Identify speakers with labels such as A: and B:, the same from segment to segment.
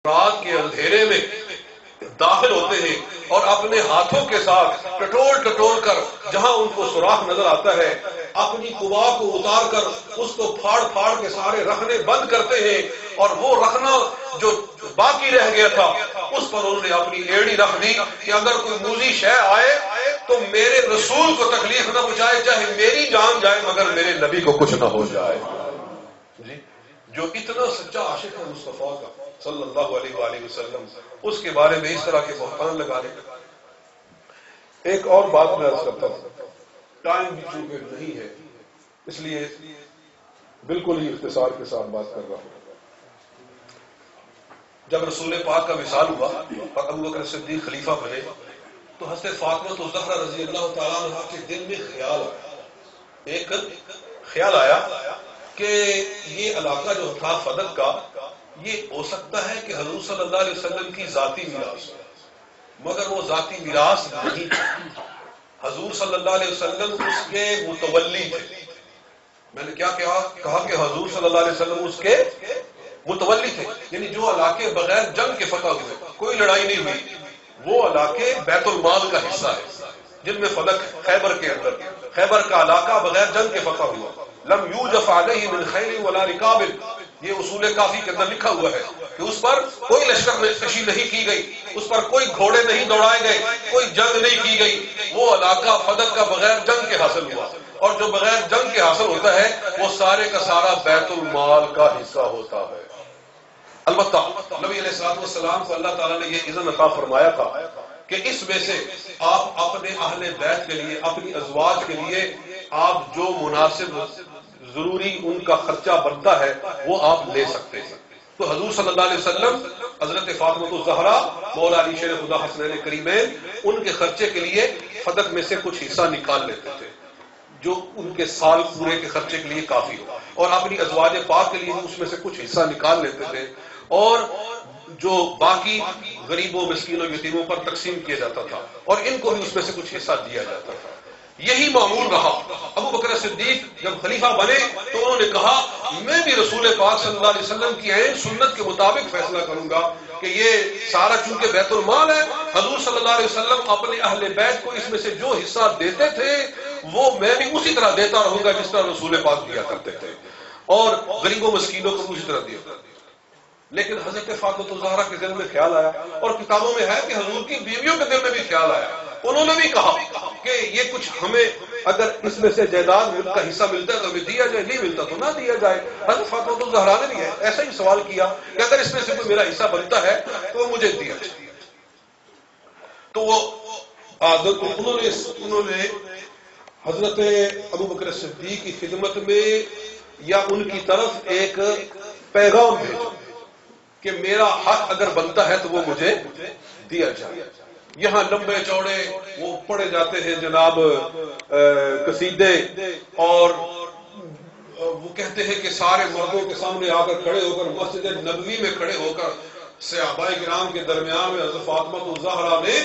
A: رات کے اندھیرے میں داخل ہوتے ہیں اور اپنے ہاتھوں کے ساتھ ٹٹول کر جہاں ان کو سوراخ نظر آتا ہے اپنی قبا کو اتار کر اس کو پھاڑ کے سارے رخنے بند کرتے ہیں، اور وہ رخنا جو باقی رہ گیا تھا اس پر انہوں نے اپنی ایڑی رکھ دی کہ اگر کوئی موذی شے آئے تو میرے رسول کو تکلیف نہ پہنچائے، چاہے میری جان جائے مگر میرے نبی کو کچھ نہ ہو جائے۔ جی جو اتنا سچا عاشق ہے مصطفیٰ کا صلی اللہ علیہ وآلہ وسلم، اس کے بارے میں اس طرح کے بہتان لگانے۔ ایک اور بات میں عرض کرتا ہوں، ٹائم بھی چونکہ نہیں ہے اس لیے بالکل ہی اختصار کے ساتھ بات کر رہا ہوں۔ جب رسول پاک کا وصال ہوا اور ابو بکر صدیق خلیفہ بنے تو حضرت فاطمہ الزہرا رضی اللہ تعالیٰ عنہا کے دل میں ایک خیال آیا کہ یہ علاقہ جو تھا فدق کا، یہ ہو سکتا ہے کہ حضور صلی اللہ علیہ وسلم کی ذاتی میراث، مگر وہ ذاتی میراث نہیں تھی۔ حضور صلی اللہ علیہ وسلم اس کے متولی تھے۔ میں نے کیا کہا کہ حضور صلی اللہ علیہ وسلم اس کے متولی تھے، یعنی جو علاقے بغیر جنگ کے فتح ہوئے، کوئی لڑائی نہیں ہوئی، وہ علاقے بیت المال کا حصہ ہے جن میں فدق خیبر کے اندر، خیبر کا علاقہ بغیر جنگ کے فتح ہوا۔ لم یوجف علیہ من خیل ولا رکاب، یہ اصول کافی کے اندر لکھا ہوا ہے کہ اس پر کوئی لشکر کشی نہیں کی گئی، اس پر کوئی گھوڑے نہیں دوڑائے گئے، کوئی جنگ نہیں کی گئی۔ وہ علاقہ فدق کا بغیر جنگ کے حاصل ہوا، اور جو بغیر جنگ کے حاصل ہوتا ہے وہ سارے کا سارا بیت المال کا حصہ ہوتا ہے۔ البتہ نبی علیہ الصلوۃ والسلام کو اللہ تعالیٰ نے یہ اذن عطا فرمایا تھا کہ اس میں سے آپ اپنے اہل بیت کے لیے، اپنی ازواج کے لیے آپ جو مناسب ضروری ان کا خرچہ بنتا ہے وہ آپ لے سکتے ہیں۔ تو حضور صلی اللہ علیہ وسلم حضرت فاطمہ الزہرا مولا علی شیر خدا حسنین کریمین ان کے خرچے کے لیے فدق میں سے کچھ حصہ نکال لیتے تھے جو ان کے سال پورے کے خرچے کے لیے کافی ہو، اور اپنی ازواج پاک کے لیے اس میں سے کچھ حصہ نکال لیتے تھے، اور جو باقی غریبوں مسکینوں یتیموں پر تقسیم کیا جاتا تھا، اور ان کو بھی اس میں سے کچھ حصہ دیا جاتا تھا۔ یہی معمول رہا۔ ابو بکر صدیق جب خلیفہ بنے تو انہوں نے کہا میں بھی رسول پاک صلی اللہ علیہ وسلم کی عین سنت کے مطابق فیصلہ کروں گا کہ یہ سارا چونکہ بیت المال ہے، حضور صلی اللہ علیہ وسلم اپنے اہل بیت کو اس میں سے جو حصہ دیتے تھے وہ میں بھی اسی طرح دیتا رہوں گا جس طرح رسول پاک دیا کرتے تھے، اور غریبوں مسکینوں کو اسی طرح دیا۔ لیکن حضرت فاطمہ الزہرا کے دل میں خیال آیا، اور کتابوں میں ہے کہ حضور کی بیویوں کے دل میں بھی خیال آیا، انہوں نے بھی کہا کہ یہ کچھ ہمیں اگر اس میں سے جائیداد کا حصہ ملتا ہے تو ہمیں دیا جائے، نہیں ملتا تو نہ دیا جائے۔ حضرت فاطمہ الزہرا نے بھی ایسا ہی سوال کیا کہ اگر اس میں سے کوئی میرا حصہ بنتا ہے تو وہ مجھے دیا جائے۔ تو وہ انہوں نے حضرت ابو بکر صدیق کی خدمت میں یا ان کی طرف ایک پیغام بھیجا کہ میرا حق اگر بنتا ہے تو وہ مجھے دیا جائے۔ یہاں لمبے چوڑے وہ پڑھے جاتے ہیں جناب قصیدے، اور وہ کہتے ہیں کہ سارے مردوں کے سامنے آ کر کھڑے ہو کر مسجد نبوی میں کھڑے ہو کر صحابہ کرام کے درمیان میں حضرت فاطمہ الزہرا نے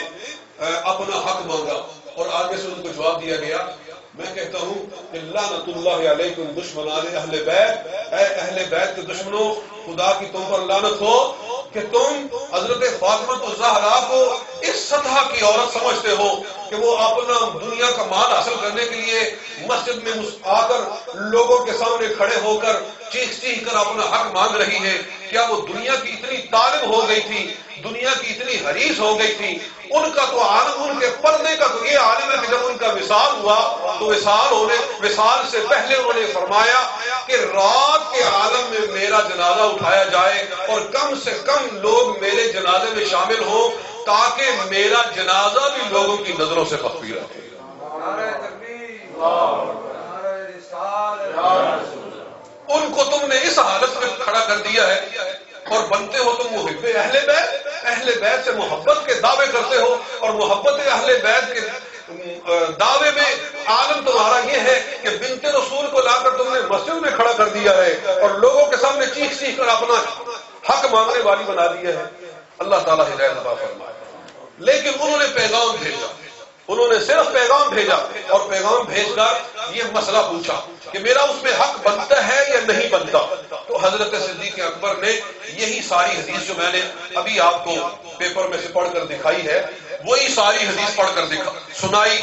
A: اپنا حق مانگا، اور آگے سے ان کو جواب دیا گیا۔ میں کہتا ہوں کہ لعنت اللہ علیکم دشمنان اہل بیت، اے اہل بیت کے دشمنوں، خدا کی تم پر لعنت ہو کہ تم حضرت فاطمہ الزہرا کو اس سطح کی عورت سمجھتے ہو کہ وہ اپنا دنیا کا مال حاصل کرنے کے لیے مسجد میں آ کر لوگوں کے سامنے کھڑے ہو کر چیخ کر اپنا حق مانگ رہی ہے۔ کیا وہ دنیا کی اتنی طالب ہو گئی تھی، دنیا کی اتنی حریص ہو گئی تھی؟ ان کا تو عالم، ان کے پردے کا تو یہ عالم ہے کہ جب ان کا وصال ہوا تو وصال سے پہلے انہوں نے فرمایا کہ رات کے عالم میں میرا جنازہ اٹھایا جائے اور کم سے کم لوگ میرے جنازے میں شامل ہوں تاکہ میرا جنازہ بھی لوگوں کی نظروں سے مخفی رہے۔ ان کو تم نے اس حالت میں کھڑا کر دیا ہے اور بنتے ہو تم محب اہل بیت، اہل بیت سے محبت کے دعوے کرتے ہو، اور محبت اہل بیت کے دعوے میں عالم تمہارا یہ ہے کہ بنت رسول کو لا کر تم نے مسجد میں کھڑا کر دیا ہے اور لوگوں کے سامنے چیخ کر اپنا حق مانگنے والی بنا دیا ہے۔ اللہ تعالیٰ ہدایت عطا فرمائے۔ لیکن انہوں نے پیغام بھیجا، انہوں نے صرف پیغام بھیجا اور پیغام بھیج کر یہ مسئلہ پوچھا کہ میرا اس پہ حق بنتا ہے یا نہیں بنتا. تو حضرت صدیق اکبر نے یہی ساری حدیث جو میں نے ابھی آپ کو پیپر میں سے پڑھ کر دکھائی ہے وہی ساری حدیث پڑھ کر سنائی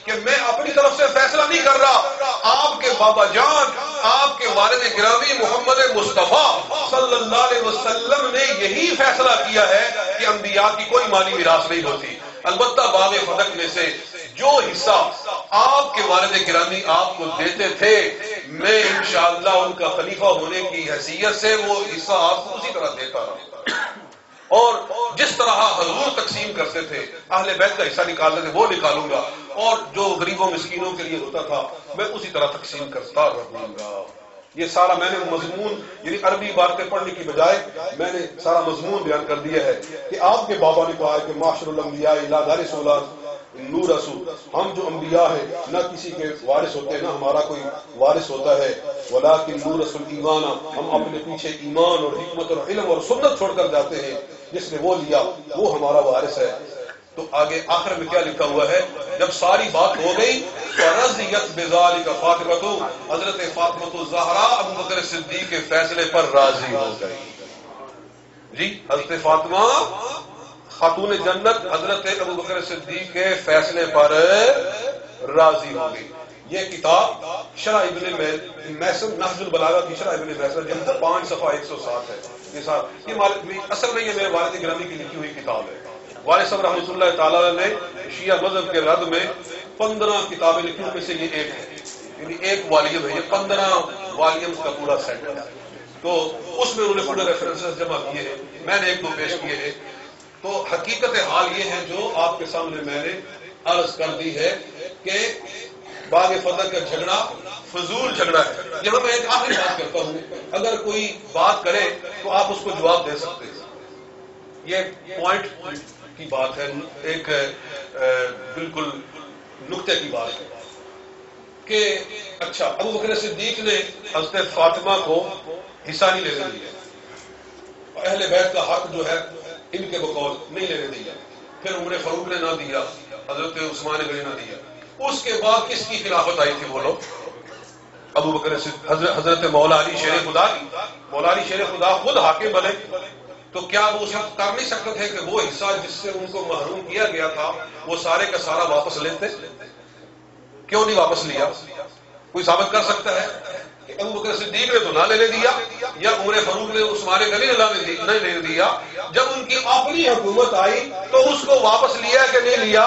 A: کہ میں اپنی طرف سے فیصلہ نہیں کر رہا. آپ کے بابا جان آپ کے والد گرامی محمد مصطفیٰ صلی اللہ علیہ وسلم نے یہی فیصلہ کیا ہے کہ انبیاء کی کوئی مالی میراث نہیں ہوتی. البتہ باغ فتح میں سے جو حصہ آپ کے والد گرامی آپ کو دیتے تھے میں انشاءاللہ ان کا خلیفہ ہونے کی حیثیت سے وہ حصہ آپ کو اسی طرح دیتا رہا اور جس طرح حضور تقسیم کرتے تھے اہل بیت کا حصہ نکالتے تھے وہ نکالوں گا اور جو غریبوں مسکینوں کے لیے ہوتا تھا میں اسی طرح تقسیم کرتا رہوں گا. یہ سارا میں نے مضمون یعنی عربی عبارتیں پڑھنے کی بجائے میں نے سارا مضمون بیان کر دیا ہے کہ آپ کے بابا نے کہا ہے کہ معاشر الانبیاء لا وارث اولاد نور رسول. ہم جو انبیاء ہیں نہ کسی کے وارث ہوتے ہیں نہ ہمارا کوئی وارث ہوتا ہے. ولکن نور رسول ایمان ہم اپنے پیچھے ایمان اور حکمت اور علم اور سنت چھوڑ کر جاتے ہیں جس نے وہ لیا وہ ہمارا وارث ہے. تو آگے آخر میں کیا لکھا ہوا ہے جب ساری بات ہو گئی فرضیت بذالک فاطمہ حضرت فاطمہ الزہراء ابو بکر صدیق کے فیصلے پر راضی ہو گئی. جی حضرت فاطمہ خاتون جنت حضرت ابو بکر صدیق کے فیصلے پر راضی ہو گئی. یہ کتاب شرح ابن میسر نحج البلاغہ کی شرح ابن میسر جلد 5 صفحہ 107 ہے. یہ اصل میں یہ میرے والد گرامی کی لکھی ہوئی کتاب ہے. والد صاحب رحمۃ اللہ تعالی نے شیعہ مذہب کے رد میں 15 کتابیں لکھی ان میں سے یہ ایک ہے یعنی ایک والیم ہے. یہ 15 والیمز کا پورا سیٹ ہے. تو اس میں انہوں نے پورے ریفرنسز جمع کیے ہیں میں نے ایک دو پیش کیے ہیں. تو حقیقت حال یہ ہے جو آپ کے سامنے میں نے عرض کر دی ہے کہ باغ فتح کا جھگڑا فضول جھگڑا ہے. یہاں میں ایک آخری بات کرتا ہوں اگر کوئی بات کرے تو آپ اس کو جواب دے سکتے ہیں. یہ پوائنٹ کی بات ہے ایک بالکل نقطے کی بات ہے کہ اچھا ابو بکر صدیق نے حضرت فاطمہ کو حصہ نہیں لینے دیا اہل بیت کا حق جو ہے ان کے بقول نہیں لینے دیا. پھر عمر فاروق نے نہ دیا حضرت عثمان غنی نہ دیا. اس کے بعد کس کی خلافت آئی تھی بولو ابو بکر حضرت مولا علی شیر خدا کی. مولا علی شیر خدا خود حاکم بنے تو کیا وہ اس وقت کر نہیں سکتے تھے کہ وہ حصہ جس سے ان کو محروم کیا گیا تھا وہ سارے کا سارا واپس لیتے؟ کیوں نہیں واپس لیا؟ کوئی ثابت کر سکتا ہے کہ ابو بکر صدیق نے تو نہ لینے دیا یا عمر فاروق نے عثمان غنی نے نہیں لینے دیا؟ جب ان کی اپنی حکومت آئی تو اس کو واپس لیا کہ نہیں لیا؟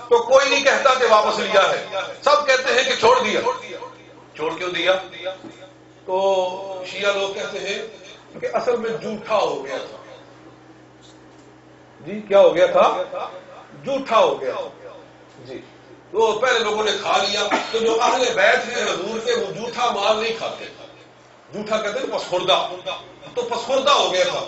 A: تو کوئی نہیں کہتا کہ واپس لیا ہے, سب کہتے ہیں کہ چھوڑ دیا. چھوڑ کیوں دیا؟ تو شیعہ لوگ کہتے ہیں کہ اصل میں جھوٹا ہو گیا تھا. جی کیا ہو گیا تھا؟ جھوٹا ہو گیا. جی تو پہلے لوگوں نے کھا لیا. تو جو اہل بیت ہیں حضور کے وہ جھوٹا مال نہیں کھاتے. جھوٹا کہتے ہیں پسخوردہ, تو پسخوردہ ہو گیا تھا.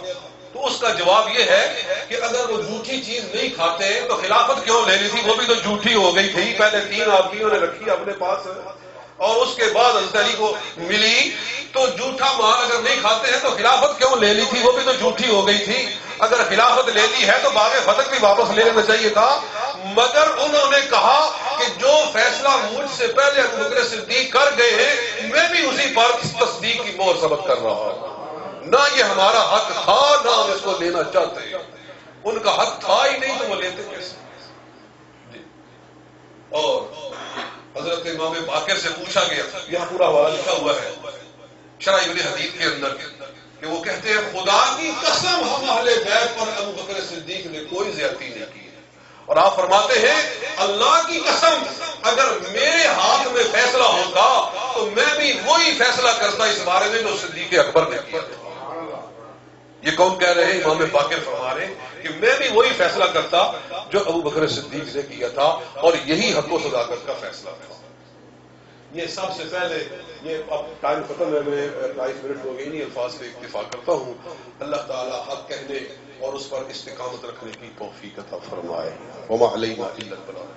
A: تو اس کا جواب یہ ہے کہ اگر وہ جھوٹی چیز نہیں کھاتے تو خلافت کیوں لینی تھی؟ وہ بھی تو جھوٹی ہو گئی تھی. پہلے 3 آدمیوں نے رکھی اپنے پاس اور اس کے بعد حضرت علی کو ملی. تو جھوٹا مال اگر نہیں کھاتے ہیں تو خلافت کیوں لے لی تھی؟ وہ بھی تو جھوٹی ہو گئی تھی. اگر خلافت لے لی ہے تو باغ فتح بھی واپس لے لینا چاہیے تھا. مگر انہوں نے کہا کہ جو فیصلہ مجھ سے پہلے ابو بکر صدیق کر گئے ہیں میں بھی اسی پر تصدیق کی مہر ثبت کر رہا ہوں. نہ یہ ہمارا حق تھا نہ ہم اس کو لینا چاہتے. ان کا حق تھا ہی نہیں تو وہ لیتے کیسے؟ اور حضرت امام باقر سے پوچھا گیا, یہاں پورا حوالہ لکھا ہوا ہے شرح ابن حدید کے اندر کہ وہ کہتے ہیں خدا کی قسم ہم اہل بیت پر ابو بکر صدیق نے کوئی زیادتی نہیں کی. اور آپ فرماتے ہیں اللہ کی قسم اگر میرے ہاتھ میں فیصلہ ہوتا تو میں بھی وہی فیصلہ کرتا اس بارے میں جو صدیق اکبر نے کیا. یہ کون کہہ رہے ہیں؟ امام باقر فرما رہے ہیں کہ میں بھی وہی فیصلہ کرتا جو ابو بکر صدیق نے کیا تھا اور یہی حق و صداقت کا فیصلہ تھا. یہ سب سے پہلے یہ اب ٹائم ختم ہے, میں 22 منٹ ہو گئی, نہیں الفاظ پہ اکتفا کرتا ہوں. اللہ تعالی حق کہنے اور اس پر استقامت رکھنے کی توفیق عطا فرمائے. وما علینا الا البلاغ.